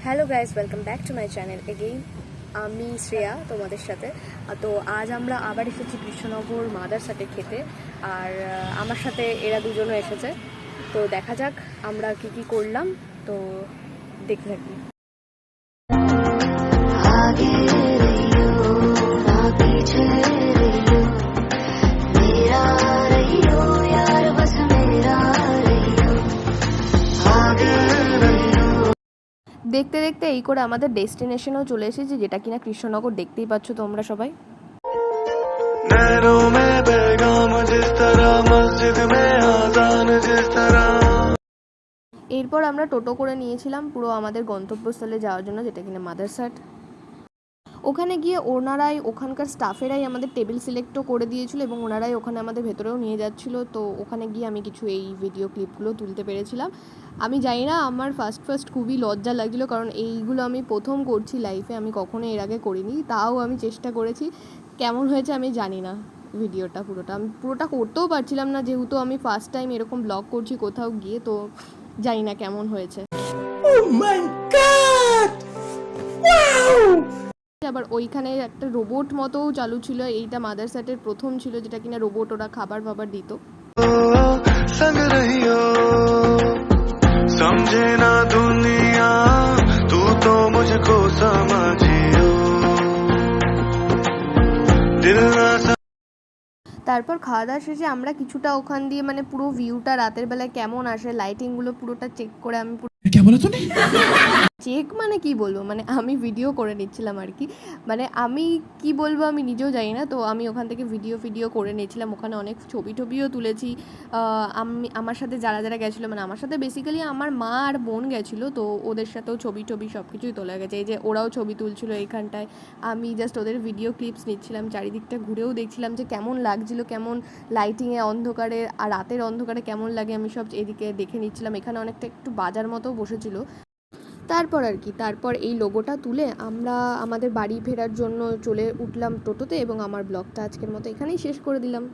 Hello guys, welcome back to my channel again. আমি শ্রেয়া তোমাদের সাথে। তো আজ আমরা আবার এসেছি কৃষ্ণনগর মাদারসাটে খেতে, আর আমার সাথে এরা দুজনও এসেছে। তো দেখা যাক আমরা কি কি করলাম, তো দেখতে থাকি। দেখতে দেখতে এই করে আমাদের ডেস্টিনেশনেও চলে এসেছি, যেটা কিনা কৃষ্ণনগর। দেখতেই পাচ্ছ তোমরা সবাই। এরপর আমরা টোটো করে নিয়েছিলাম পুরো আমাদের গন্তব্যস্থলে যাওয়ার জন্য, যেটা কিনা মাদারসাট। ওখানে গিয়ে ওনারাই, ওখানকার স্টাফেরাই আমাদের টেবিল সিলেক্টও করে দিয়েছিল এবং ওনারাই ওখানে আমাদের ভেতরেও নিয়ে যাচ্ছিলো। তো ওখানে গিয়ে আমি কিছু এই ভিডিও ক্লিপগুলো তুলতে পেরেছিলাম। আমি জানি না, আমার ফার্স্ট খুবই লজ্জা লাগছিলো, কারণ এইগুলো আমি প্রথম করছি লাইফে, আমি কখনো এর আগে করিনি। তাও আমি চেষ্টা করেছি। কেমন হয়েছে আমি জানি না। ভিডিওটা আমি পুরোটা করতেও পারছিলাম না, যেহেতু আমি ফার্স্ট টাইম এরকম ব্লগ করছি কোথাও গিয়ে। তো জানি না কেমন হয়েছে। আবার ওইখানে একটা রোবট মতোও চালু ছিল। এইটা মাদারসাটের প্রথম ছিল, যেটা কিনা রোবট ওরা খাবার দিত। समझे ना दुनिया तू तो मुझको समझियो दिल ना। তারপর খাওয়া দাওয়া শেষে আমরা কিছুটা ওখান দিয়ে, মানে পুরো ভিউটা রাতের বেলায় কেমন আসে, লাইটিংগুলো পুরোটা চেক করে আমি চেক মানে কি বলবো, মানে আমি ভিডিও করে নিচ্ছিলাম আর কি। মানে আমি কি বলবো আমি নিজেও জানি না। তো আমি ওখান থেকে ভিডিও করে নিয়েছিলাম। ওখানে অনেক ছবিও তুলেছি। আমি আমার সাথে যারা গেছিলো, মানে আমার সাথে বেসিক্যালি আমার মা আর বোন গেছিলো, তো ওদের সাথেও ছবি সব কিছুই তোলা গেছে। এই যে ওরাও ছবি তুলছিলো এইখানটায়, আমি জাস্ট ওদের ভিডিও ক্লিপস নিচ্ছিলাম। চারিদিকটা ঘুরেও দেখছিলাম যে কেমন লাগছিলো, কেমন লাইটিংয়ে অন্ধকারে আর রাতের অন্ধকারে কেমন লাগে, আমি সব এদিকে দেখে নিচ্ছিলাম। এখানে অনেকটা একটু বাজার মতো বসেছিল। তারপর এই লোগোটা তুলে আমরা আমাদের বাড়ি ফেরার জন্য চলে উঠলাম টোটোতে, এবং আমার ব্লগটা আজকের মতো এখানেই শেষ করে দিলাম।